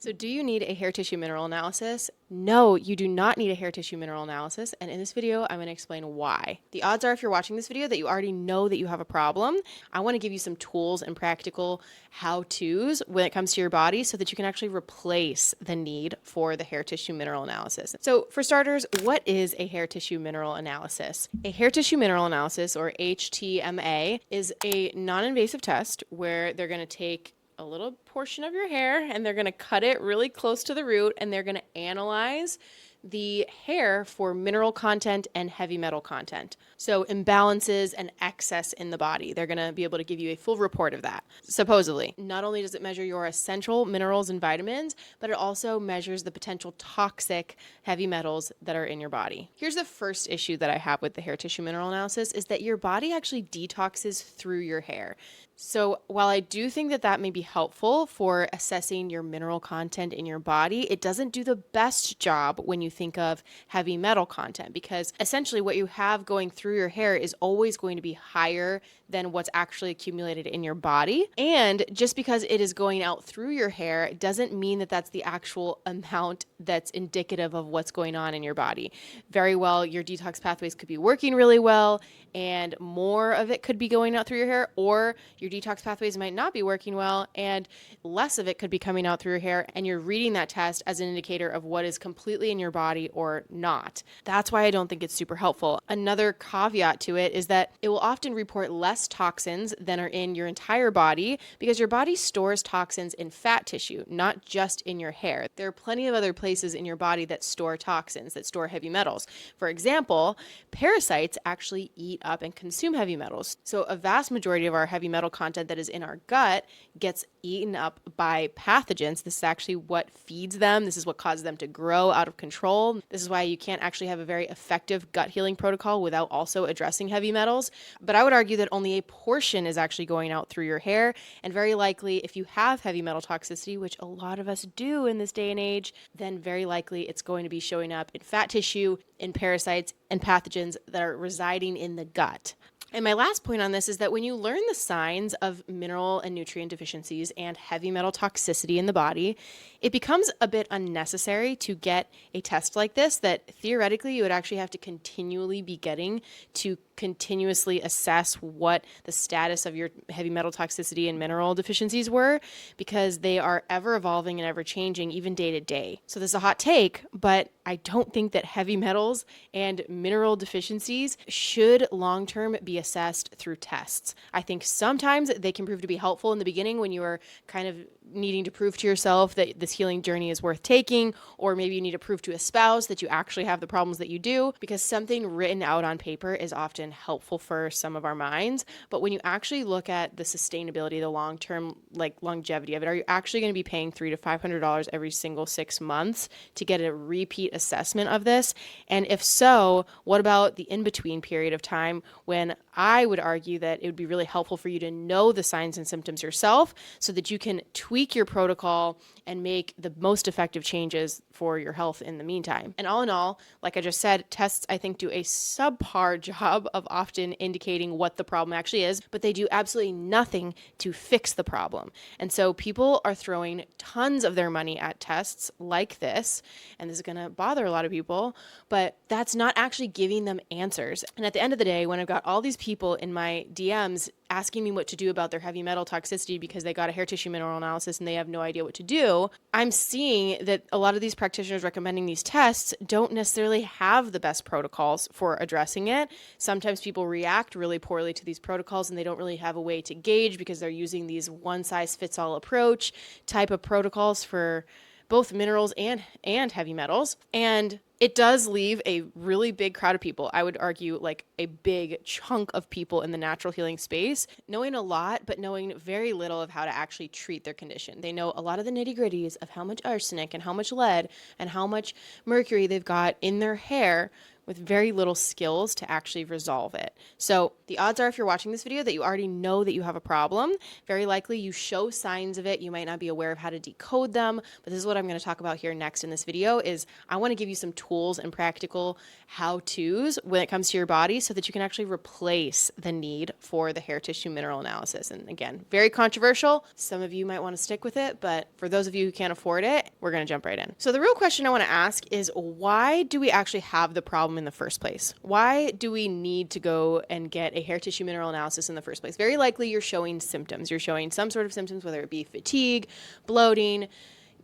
So do you need a hair tissue mineral analysis? No, you do not need a hair tissue mineral analysis. And in this video, I'm going to explain why. The odds are if you're watching this video that you already know that you have a problem. I want to give you some tools and practical how-tos when it comes to your body so that you can actually replace the need for the hair tissue mineral analysis. So for starters, what is a hair tissue mineral analysis? A hair tissue mineral analysis, or HTMA, is a non-invasive test where they're going to take a little portion of your hair and they're going to cut it really close to the root and they're going to analyze the hair for mineral content and heavy metal content. So imbalances and excess in the body. They're going to be able to give you a full report of that. Supposedly, not only does it measure your essential minerals and vitamins, but it also measures the potential toxic heavy metals that are in your body. Here's the first issue that I have with the hair tissue mineral analysis is that your body actually detoxes through your hair. So while I do think that that may be helpful for assessing your mineral content in your body, it doesn't do the best job when you think of heavy metal content, because essentially what you have going through your hair is always going to be higher than what's actually accumulated in your body. And just because it is going out through your hair doesn't mean that that's the actual amount that's indicative of what's going on in your body. Very well, your detox pathways could be working really well and more of it could be going out through your hair, or your detox pathways might not be working well and less of it could be coming out through your hair, and you're reading that test as an indicator of what is completely in your body or not. That's why I don't think it's super helpful. Another caveat to it is that it will often report less toxins than are in your entire body because your body stores toxins in fat tissue, not just in your hair. There are plenty of other places in your body that store toxins, that store heavy metals. For example, parasites actually eat up and consume heavy metals. So a vast majority of our heavy metal content that is in our gut gets eaten up by pathogens. This is actually what feeds them. This is what causes them to grow out of control. This is why you can't actually have a very effective gut healing protocol without also addressing heavy metals. But I would argue that only a portion is actually going out through your hair. And very likely, if you have heavy metal toxicity, which a lot of us do in this day and age, then very likely it's going to be showing up in fat tissue, in parasites, and pathogens that are residing in the gut. And my last point on this is that when you learn the signs of mineral and nutrient deficiencies and heavy metal toxicity in the body, it becomes a bit unnecessary to get a test like this that theoretically you would actually have to continually be getting to continuously assess what the status of your heavy metal toxicity and mineral deficiencies were, because they are ever evolving and ever changing even day to day. So this is a hot take, but I don't think that heavy metals and mineral deficiencies should long-term be assessed through tests. I think sometimes they can prove to be helpful in the beginning when you are kind of needing to prove to yourself that this healing journey is worth taking, or maybe you need to prove to a spouse that you actually have the problems that you do, because something written out on paper is often helpful for some of our minds. But when you actually look at the sustainability, the long-term longevity of it, are you actually going to be paying $300 to $500 every single 6 months to get a repeat assessment of this? And if so, what about the in-between period of time when I would argue that it would be really helpful for you to know the signs and symptoms yourself so that you can tweak your protocol and make the most effective changes for your health in the meantime. And all in all, like I just said, tests I think do a subpar job of often indicating what the problem actually is, but they do absolutely nothing to fix the problem. And so people are throwing tons of their money at tests like this, and this is going to bother a lot of people, but that's not actually giving them answers. And at the end of the day, when I've got all these people in my DMs asking me what to do about their heavy metal toxicity because they got a hair tissue mineral analysis and they have no idea what to do, I'm seeing that a lot of these practitioners recommending these tests don't necessarily have the best protocols for addressing it. Sometimes people react really poorly to these protocols and they don't really have a way to gauge because they're using these one-size-fits-all approach type of protocols for both minerals and heavy metals. And it does leave a really big crowd of people. I would argue like a big chunk of people in the natural healing space, knowing a lot, but knowing very little of how to actually treat their condition. They know a lot of the nitty-gritties of how much arsenic and how much lead and how much mercury they've got in their hair, with very little skills to actually resolve it. So the odds are if you're watching this video that you already know that you have a problem. Very likely you show signs of it. You might not be aware of how to decode them, but this is what I'm going to talk about here next in this video is I want to give you some tools tools and practical how-tos when it comes to your body so that you can actually replace the need for the hair tissue mineral analysis. And again, very controversial. Some of you might want to stick with it, but for those of you who can't afford it, we're going to jump right in. So the real question I want to ask is, why do we actually have the problem in the first place? Why do we need to go and get a hair tissue mineral analysis in the first place? Very likely you're showing symptoms. You're showing some sort of symptoms, whether it be fatigue, bloating,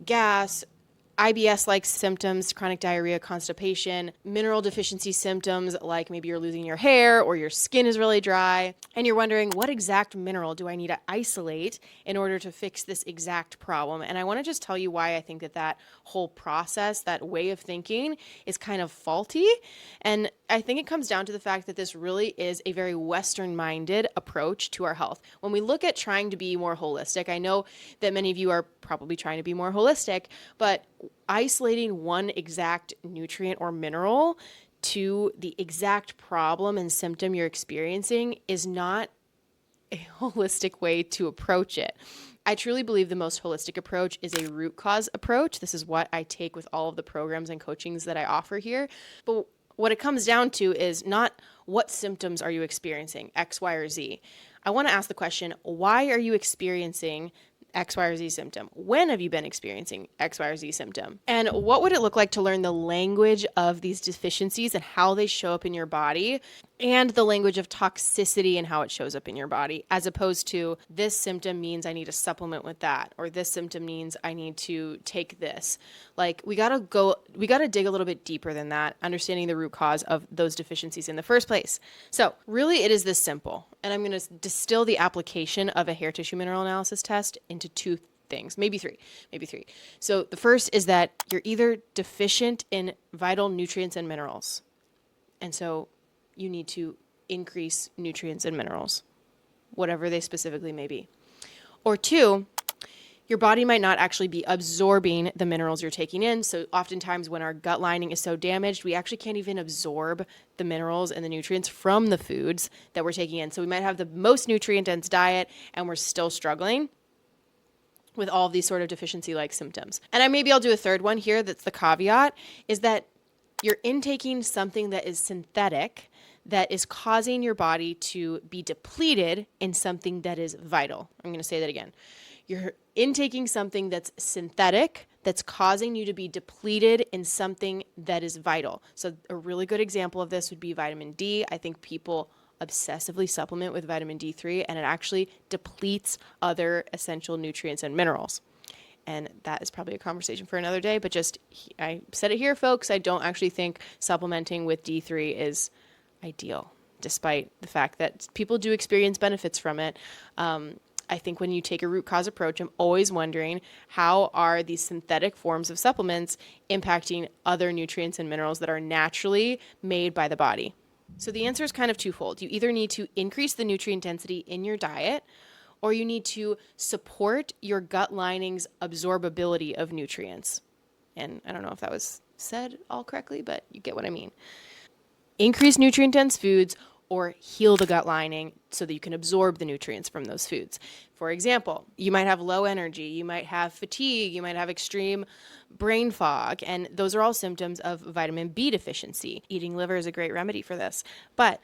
gas, IBS-like symptoms, chronic diarrhea, constipation, mineral deficiency symptoms like maybe you're losing your hair or your skin is really dry, and you're wondering, what exact mineral do I need to isolate in order to fix this exact problem? And I want to just tell you why I think that whole process, that way of thinking, is kind of faulty. And I think it comes down to the fact that this really is a very Western-minded approach to our health. When we look at trying to be more holistic, I know that many of you are probably trying to be more holistic, but isolating one exact nutrient or mineral to the exact problem and symptom you're experiencing is not a holistic way to approach it. I truly believe the most holistic approach is a root cause approach. This is what I take with all of the programs and coachings that I offer here. But what it comes down to is not what symptoms are you experiencing, X, Y, or Z. I want to ask the question, why are you experiencing X, Y, or Z symptom? When have you been experiencing X, Y, or Z symptom? And what would it look like to learn the language of these deficiencies and how they show up in your body, and the language of toxicity and how it shows up in your body, as opposed to this symptom means I need to supplement with that, or this symptom means I need to take this. Like, we got to dig a little bit deeper than that, understanding the root cause of those deficiencies in the first place. So really it is this simple. And I'm going to distill the application of a hair tissue mineral analysis test into two things, maybe three. So the first is that you're either deficient in vital nutrients and minerals. And so you need to increase nutrients and minerals, whatever they specifically may be. Or two, your body might not actually be absorbing the minerals you're taking in. So oftentimes when our gut lining is so damaged, we actually can't even absorb the minerals and the nutrients from the foods that we're taking in. So we might have the most nutrient-dense diet and we're still struggling with all of these sort of deficiency-like symptoms. And maybe I'll do a third one here that's the caveat, is that you're intaking something that is synthetic that is causing your body to be depleted in something that is vital. I'm going to say that again. You're intaking something that's synthetic that's causing you to be depleted in something that is vital. So a really good example of this would be vitamin D. I think people obsessively supplement with vitamin D3, and it actually depletes other essential nutrients and minerals. And that is probably a conversation for another day, but just, I said it here, folks, I don't actually think supplementing with D3 is ideal, despite the fact that people do experience benefits from it. I think when you take a root cause approach, I'm always wondering, how are these synthetic forms of supplements impacting other nutrients and minerals that are naturally made by the body? So the answer is kind of twofold. You either need to increase the nutrient density in your diet, or you need to support your gut lining's absorbability of nutrients. And I don't know if that was said all correctly, but you get what I mean. Increase nutrient-dense foods or heal the gut lining so that you can absorb the nutrients from those foods. For example, you might have low energy, you might have fatigue, you might have extreme brain fog, and those are all symptoms of vitamin B deficiency. Eating liver is a great remedy for this. But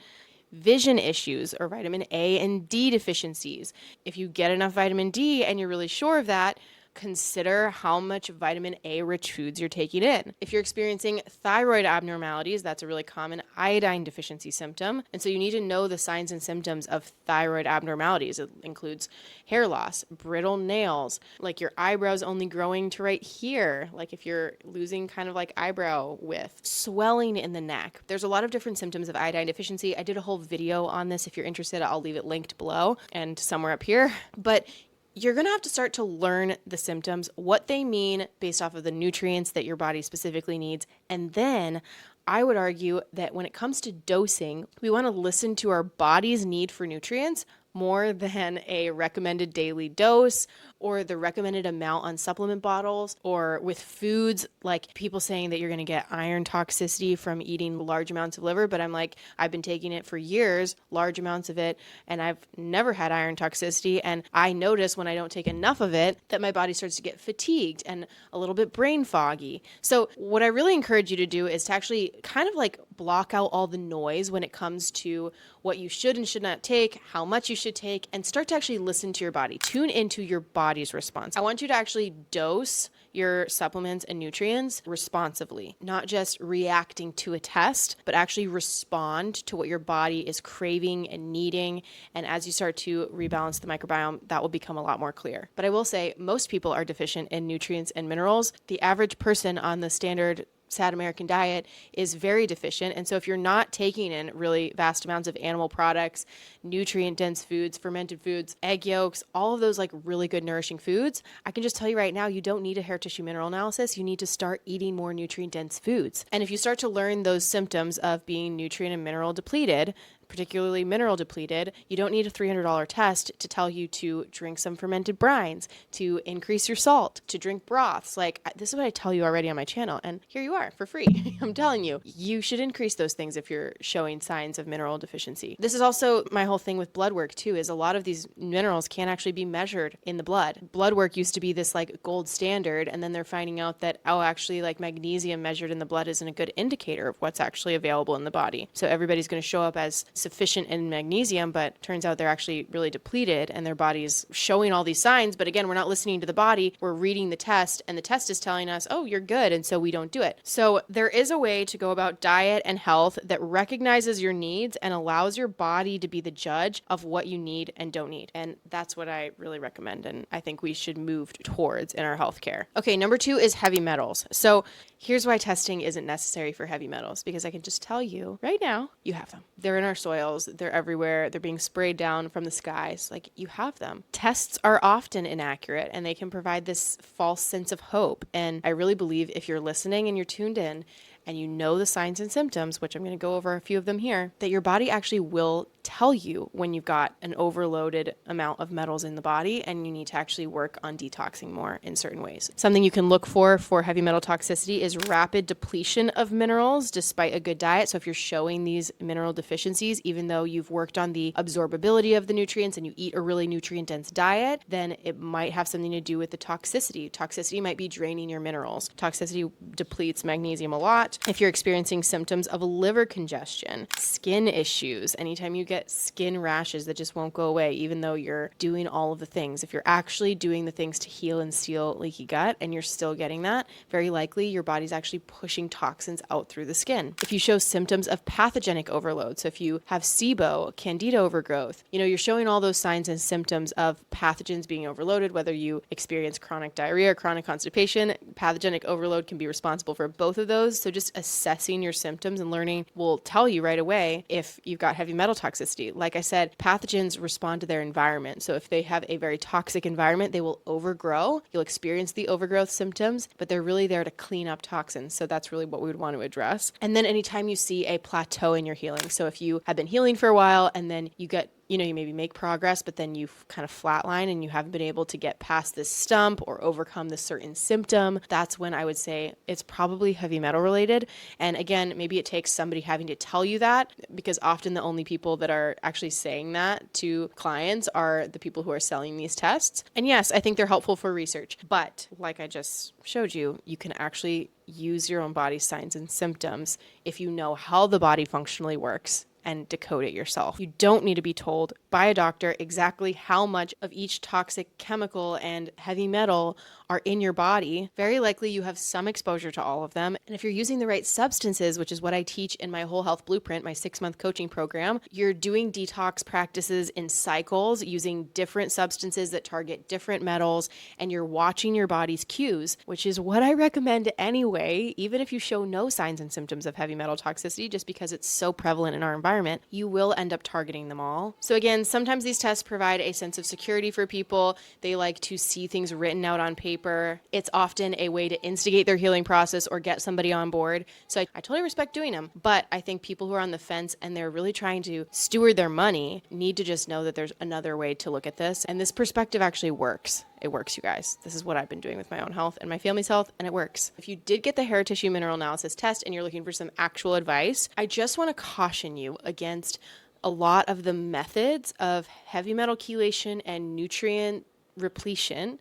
vision issues or vitamin A and D deficiencies, if you get enough vitamin D and you're really sure of that, consider how much vitamin A rich foods you're taking in. If you're experiencing thyroid abnormalities, that's a really common iodine deficiency symptom. And so you need to know the signs and symptoms of thyroid abnormalities. It includes hair loss, brittle nails, like your eyebrows only growing to right here, like if you're losing kind of like eyebrow width, swelling in the neck. There's a lot of different symptoms of iodine deficiency. I did a whole video on this. If you're interested, I'll leave it linked below and somewhere up here. But you're going to have to start to learn the symptoms, what they mean based off of the nutrients that your body specifically needs. And then I would argue that when it comes to dosing, we want to listen to our body's need for nutrients more than a recommended daily dose or the recommended amount on supplement bottles, or with foods, like people saying that you're going to get iron toxicity from eating large amounts of liver. But I'm like, I've been taking it for years, large amounts of it, and I've never had iron toxicity. And I notice when I don't take enough of it that my body starts to get fatigued and a little bit brain foggy. So what I really encourage you to do is to actually kind of like block out all the noise when it comes to what you should and should not take, how much you should take, and start to actually listen to your body. Tune into your body's response. I want you to actually dose your supplements and nutrients responsively, not just reacting to a test, but actually respond to what your body is craving and needing. And as you start to rebalance the microbiome, that will become a lot more clear. But I will say most people are deficient in nutrients and minerals. The average person on the standard sad American diet is very deficient. And so if you're not taking in really vast amounts of animal products, nutrient dense foods, fermented foods, egg yolks, all of those like really good nourishing foods, I can just tell you right now, you don't need a hair tissue mineral analysis. You need to start eating more nutrient dense foods. And if you start to learn those symptoms of being nutrient and mineral depleted, particularly mineral depleted, you don't need a $300 test to tell you to drink some fermented brines, to increase your salt, to drink broths. Like, this is what I tell you already on my channel, and here you are for free. I'm telling you, you should increase those things if you're showing signs of mineral deficiency. This is also my whole thing with blood work too, is a lot of these minerals can't actually be measured in the blood. Blood work used to be this like gold standard, and then they're finding out that, oh, actually like magnesium measured in the blood isn't a good indicator of what's actually available in the body. So everybody's going to show up as sufficient in magnesium, but turns out they're actually really depleted and their body's showing all these signs. But again, we're not listening to the body. We're reading the test, and the test is telling us, oh, you're good. And so we don't do it. So there is a way to go about diet and health that recognizes your needs and allows your body to be the judge of what you need and don't need. And that's what I really recommend. And I think we should move towards in our healthcare. Okay. Number 2 is heavy metals. So here's why testing isn't necessary for heavy metals, because I can just tell you right now, you have them. They're in our soils. They're everywhere. They're being sprayed down from the skies. Like, you have them. Tests are often inaccurate, and they can provide this false sense of hope. And I really believe if you're listening and you're tuned in and you know the signs and symptoms, which I'm going to go over a few of them here, that your body actually will tell you when you've got an overloaded amount of metals in the body and you need to actually work on detoxing more in certain ways. Something you can look for heavy metal toxicity is rapid depletion of minerals despite a good diet. So if you're showing these mineral deficiencies, even though you've worked on the absorbability of the nutrients and you eat a really nutrient dense diet, then it might have something to do with the toxicity. Toxicity might be draining your minerals. Toxicity depletes magnesium a lot. If you're experiencing symptoms of liver congestion, skin issues, anytime you get skin rashes that just won't go away, even though you're doing all of the things, if you're actually doing the things to heal and seal leaky gut and you're still getting that, very likely your body's actually pushing toxins out through the skin. If you show symptoms of pathogenic overload, so if you have SIBO, candida overgrowth, you're showing all those signs and symptoms of pathogens being overloaded, whether you experience chronic diarrhea or chronic constipation, pathogenic overload can be responsible for both of those. So just assessing your symptoms and learning will tell you right away if you've got heavy metal toxicity. Like I said, pathogens respond to their environment. So if they have a very toxic environment, they will overgrow. You'll experience the overgrowth symptoms, but they're really there to clean up toxins. So that's really what we would want to address. And then anytime you see a plateau in your healing, so if you have been healing for a while and then you get you maybe make progress, but then you kind of flatline and you haven't been able to get past this stump or overcome this certain symptom, that's when I would say it's probably heavy metal related. And again, maybe it takes somebody having to tell you that, because often the only people that are actually saying that to clients are the people who are selling these tests. And yes, I think they're helpful for research, but like I just showed you, you can actually use your own body signs and symptoms if you know how the body functionally works and decode it yourself. You don't need to be told by a doctor exactly how much of each toxic chemical and heavy metal are in your body. Very likely you have some exposure to all of them. And if you're using the right substances, which is what I teach in my Whole Health Blueprint, my 6-month coaching program, you're doing detox practices in cycles using different substances that target different metals, and you're watching your body's cues, which is what I recommend anyway, even if you show no signs and symptoms of heavy metal toxicity, just because it's so prevalent in our environment, you will end up targeting them all. So again, sometimes these tests provide a sense of security for people. They like to see things written out on paper. It's often a way to instigate their healing process or get somebody on board. So I totally respect doing them, but I think people who are on the fence and they're really trying to steward their money need to just know that there's another way to look at this. And this perspective actually works. it works, you guys. This is what I've been doing with my own health and my family's health, and it works. If you did get the hair tissue mineral analysis test and you're looking for some actual advice, I just want to caution you against a lot of the methods of heavy metal chelation and nutrient repletion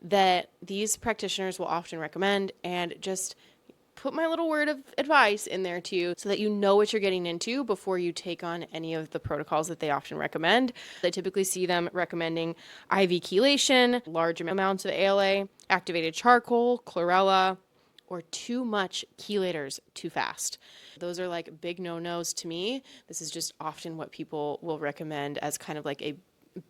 that these practitioners will often recommend, and just put my little word of advice in there to you so that you know what you're getting into before you take on any of the protocols that they often recommend. I typically see them recommending IV chelation, large amounts of ALA, activated charcoal, chlorella, or too much chelators too fast. Those are like big no-nos to me. This is just often what people will recommend as kind of like a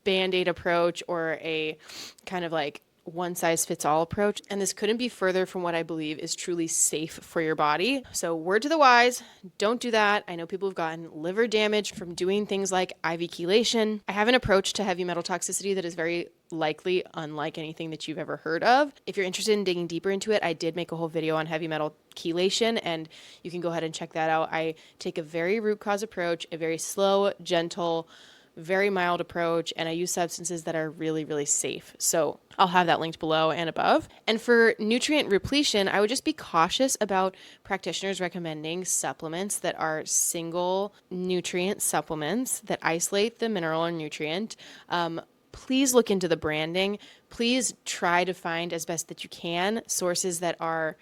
Band-Aid approach or a kind of like one-size-fits-all approach, and this couldn't be further from what I believe is truly safe for your body. So word to the wise, don't do that. I know people have gotten liver damage from doing things like IV chelation. I have an approach to heavy metal toxicity that is very likely unlike anything that you've ever heard of. If you're interested in digging deeper into it, I did make a whole video on heavy metal chelation, and you can go ahead and check that out. I take a very root cause approach, a very slow, gentle, very mild approach, and I use substances that are really, really safe. So I'll have that linked below and above. And for nutrient repletion, I would just be cautious about practitioners recommending supplements that are single nutrient supplements that isolate the mineral or nutrient. Please look into the branding. Please try to find, as best that you can, sources that are,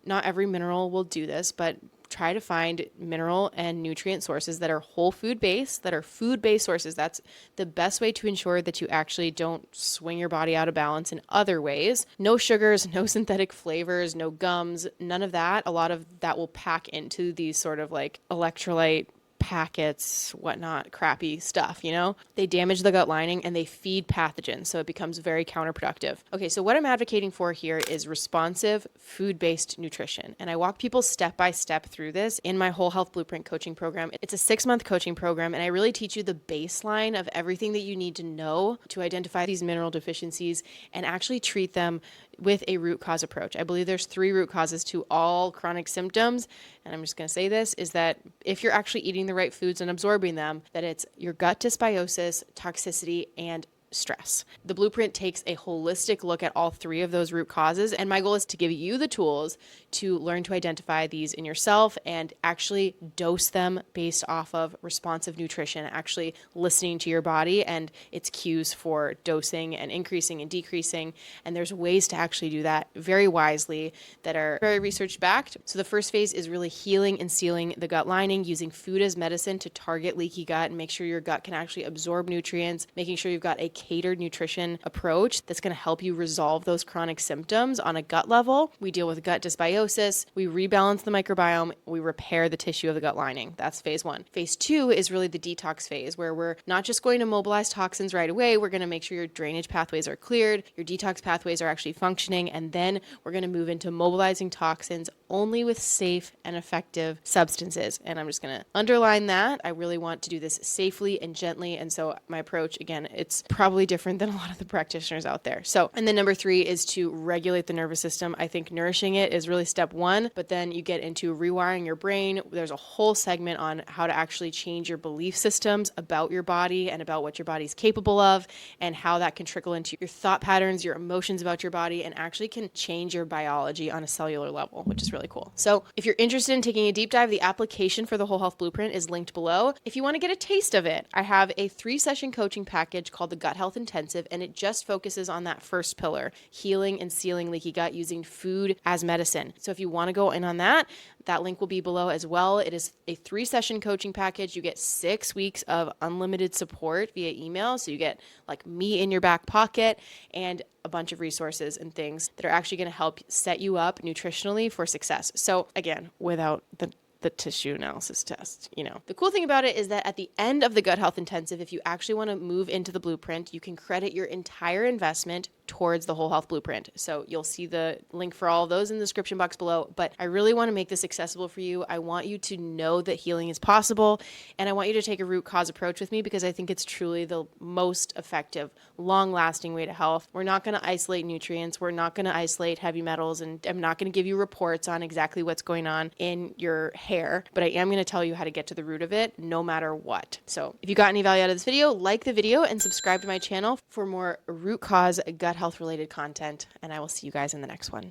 not every mineral will do this, but try to find mineral and nutrient sources that are whole food based, that are food based sources. That's the best way to ensure that you actually don't swing your body out of balance in other ways. No sugars, no synthetic flavors, no gums, none of that. A lot of that will pack into these sort of like electrolyte packets, whatnot, crappy stuff, you know? They damage the gut lining and they feed pathogens, so it becomes very counterproductive. Okay, so what I'm advocating for here is responsive, food-based nutrition. And I walk people step by step through this in my Whole Health Blueprint coaching program. It's a 6-month coaching program, and I really teach you the baseline of everything that you need to know to identify these mineral deficiencies and actually treat them with a root cause approach. I believe there's 3 root causes to all chronic symptoms. And I'm just going to say this, is that if you're actually eating the right foods and absorbing them, that it's your gut dysbiosis, toxicity, and stress. The blueprint takes a holistic look at all 3 of those root causes, and my goal is to give you the tools to learn to identify these in yourself and actually dose them based off of responsive nutrition, actually listening to your body and its cues for dosing and increasing and decreasing. And there's ways to actually do that very wisely that are very research backed. So the first phase is really healing and sealing the gut lining, using food as medicine to target leaky gut and make sure your gut can actually absorb nutrients, making sure you've got a catered nutrition approach that's going to help you resolve those chronic symptoms on a gut level. We deal with gut dysbiosis, we rebalance the microbiome, we repair the tissue of the gut lining. That's phase 1. Phase 2 is really the detox phase, where we're not just going to mobilize toxins right away, we're going to make sure your drainage pathways are cleared, your detox pathways are actually functioning, and then we're going to move into mobilizing toxins only with safe and effective substances. And I'm just going to underline that. I really want to do this safely and gently, and so my approach, again, it's probably different than a lot of the practitioners out there. So, and then number 3 is to regulate the nervous system. I think nourishing it is really step 1, but then you get into rewiring your brain. There's a whole segment on how to actually change your belief systems about your body and about what your body's capable of, and how that can trickle into your thought patterns, your emotions about your body, and actually can change your biology on a cellular level, which is really cool. So if you're interested in taking a deep dive, the application for the Whole Health Blueprint is linked below. If you want to get a taste of it, I have a 3-session coaching package called the Gut Health Intensive, and it just focuses on that first pillar, healing and sealing leaky gut using food as medicine. So if you want to go in on that, that link will be below as well. It is a 3-session coaching package. You get 6 weeks of unlimited support via email. So you get like me in your back pocket and a bunch of resources and things that are actually going to help set you up nutritionally for success. So again, without the tissue analysis test, you know. The cool thing about it is that at the end of the Gut Health Intensive, if you actually want to move into the blueprint, you can credit your entire investment towards the Whole Health Blueprint. So you'll see the link for all of those in the description box below, but I really want to make this accessible for you. I want you to know that healing is possible, and I want you to take a root cause approach with me because I think it's truly the most effective, long-lasting way to health. We're not going to isolate nutrients. We're not going to isolate heavy metals, and I'm not going to give you reports on exactly what's going on in your hair, but I am going to tell you how to get to the root of it no matter what. So if you got any value out of this video, like the video and subscribe to my channel for more root cause gut health related content, and I will see you guys in the next one.